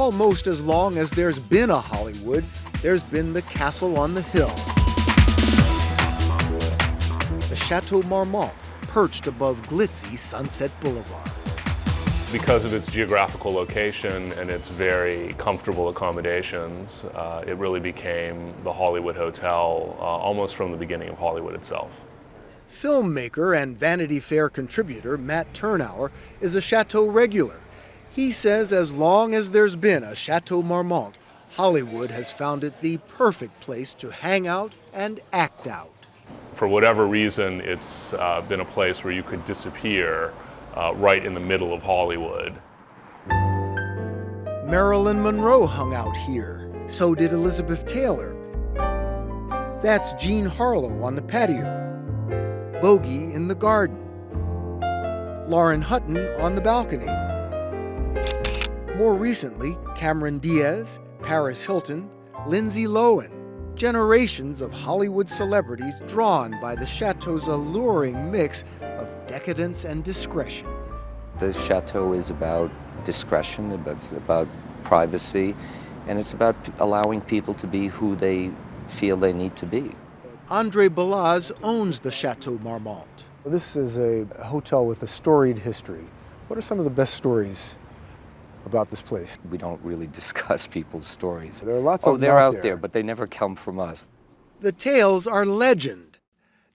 almost as long as there's been a Hollywood, there's been the castle on the hill. The Chateau Marmont, perched above glitzy Sunset Boulevard. Because of its geographical location and its very comfortable accommodations, it really became the Hollywood Hotel almost from the beginning of Hollywood itself. Filmmaker and Vanity Fair contributor Matt Turnauer is a Chateau regular. He says as long as there's been a Chateau Marmont, Hollywood has found it the perfect place to hang out and act out. For whatever reason, it's been a place where you could disappear right in the middle of Hollywood. Marilyn Monroe hung out here. So did Elizabeth Taylor. That's Jean Harlow on the patio. Bogey in the garden. Lauren Hutton on the balcony. More recently, Cameron Diaz, Paris Hilton, Lindsay Lohan. Generations of Hollywood celebrities drawn by the Chateau's alluring mix of decadence and discretion. The Chateau is about discretion, it's about privacy, and it's about allowing people to be who they feel they need to be. Andre Balaz owns the Chateau Marmont. This is a hotel with a storied history. What are some of the best stories about this place? We don't really discuss people's stories. There are lots of them they're out there, but they never come from us. The tales are legend.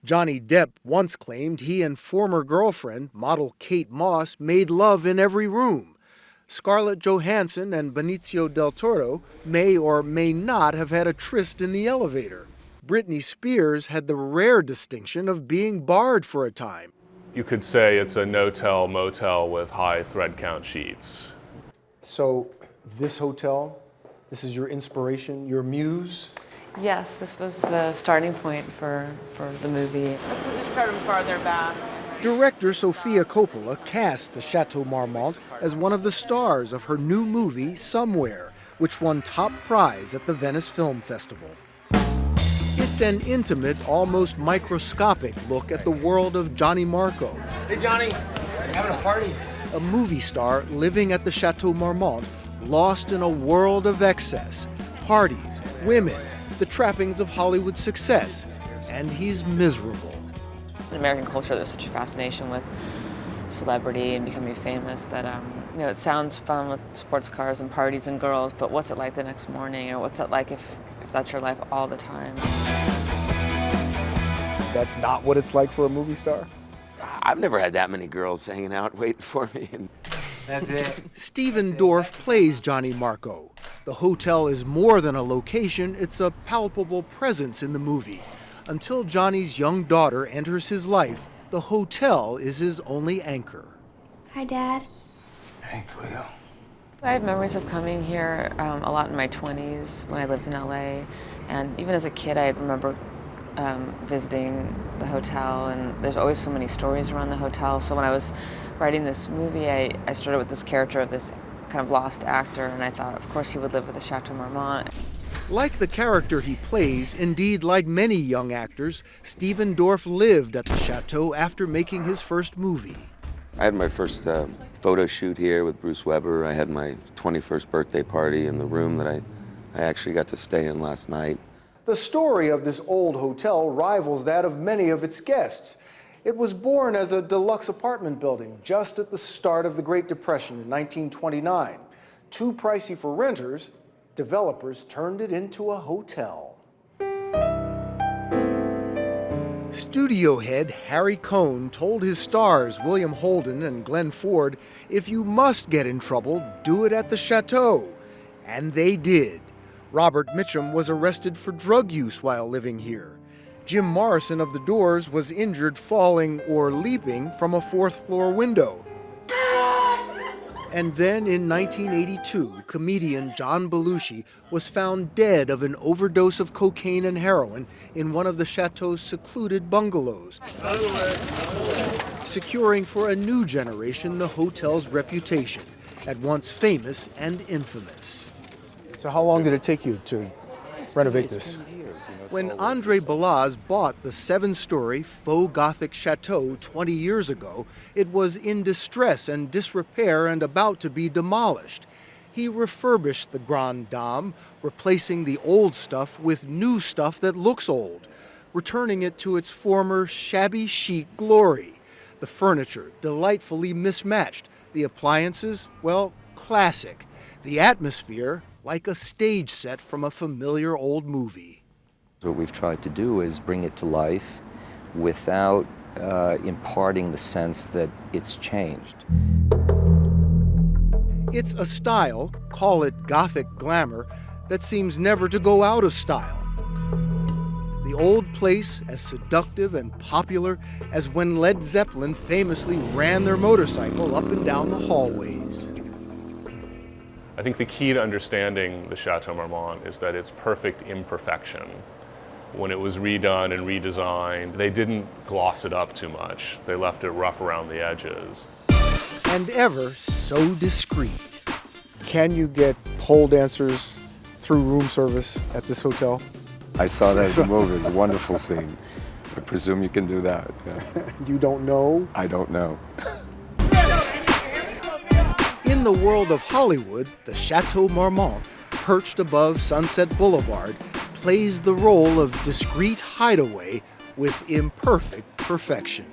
Johnny Depp once claimed he and former girlfriend, model Kate Moss, made love in every room. Scarlett Johansson and Benicio del Toro may or may not have had a tryst in the elevator. Britney Spears had the rare distinction of being barred for a time. You could say it's a no-tell motel with high thread count sheets. So this hotel, this is your inspiration, your muse? Yes, this was the starting point for the movie. So we started farther back. Director Sofia Coppola cast the Chateau Marmont as one of the stars of her new movie, Somewhere, which won top prize at the Venice Film Festival. It's an intimate, almost microscopic look at the world of Johnny Marco. Hey Johnny, having a party? A movie star living at the Chateau Marmont, lost in a world of excess, parties, women, the trappings of Hollywood success, and he's miserable. In American culture, there's such a fascination with celebrity and becoming famous that, it sounds fun with sports cars and parties and girls, but what's it like the next morning, or what's it like if that's your life all the time? That's not what it's like for a movie star? I've never had that many girls hanging out waiting for me. That's it. Stephen Dorff plays Johnny Marco. The hotel is more than a location, it's a palpable presence in the movie. Until Johnny's young daughter enters his life, the hotel is his only anchor. Hi, Dad. Hey, Cleo. I have memories of coming here a lot in my 20s when I lived in LA, and even as a kid I remember visiting the hotel, and there's always so many stories around the hotel. So when I was writing this movie, I started with this character of this kind of lost actor, and I thought, of course, he would live with the Chateau Marmont. Like the character he plays, indeed like many young actors, Stephen Dorff lived at the Chateau after making his first movie. I had my first photo shoot here with Bruce Weber. I had my 21st birthday party in the room that I actually got to stay in last night. The story of this old hotel rivals that of many of its guests. It was born as a deluxe apartment building just at the start of the Great Depression in 1929. Too pricey for renters, developers turned it into a hotel. Studio head Harry Cohn told his stars, William Holden and Glenn Ford, if you must get in trouble, do it at the Chateau. And they did. Robert Mitchum was arrested for drug use while living here. Jim Morrison of The Doors was injured falling or leaping from a fourth-floor window. And then in 1982, comedian John Belushi was found dead of an overdose of cocaine and heroin in one of the Chateau's secluded bungalows, securing for a new generation the hotel's reputation, at once famous and infamous. So how long did it take you to renovate this? When Andre Balaz bought the 7-story faux Gothic chateau 20 years ago, it was in distress and disrepair and about to be demolished. He refurbished the Grande Dame, replacing the old stuff with new stuff that looks old, returning it to its former shabby chic glory. The furniture, delightfully mismatched. The appliances, well, classic. The atmosphere, like a stage set from a familiar old movie. What we've tried to do is bring it to life without imparting the sense that it's changed. It's a style, call it Gothic glamour, that seems never to go out of style. The old place as seductive and popular as when Led Zeppelin famously ran their motorcycle up and down the hallways. I think the key to understanding the Chateau Marmont is that it's perfect imperfection. When it was redone and redesigned, they didn't gloss it up too much. They left it rough around the edges. And ever so discreet. Can you get pole dancers through room service at this hotel? I saw that as a movie. It's a wonderful scene. I presume you can do that. Yeah. You don't know? I don't know. In the world of Hollywood, the Chateau Marmont, perched above Sunset Boulevard, plays the role of discreet hideaway with imperfect perfection.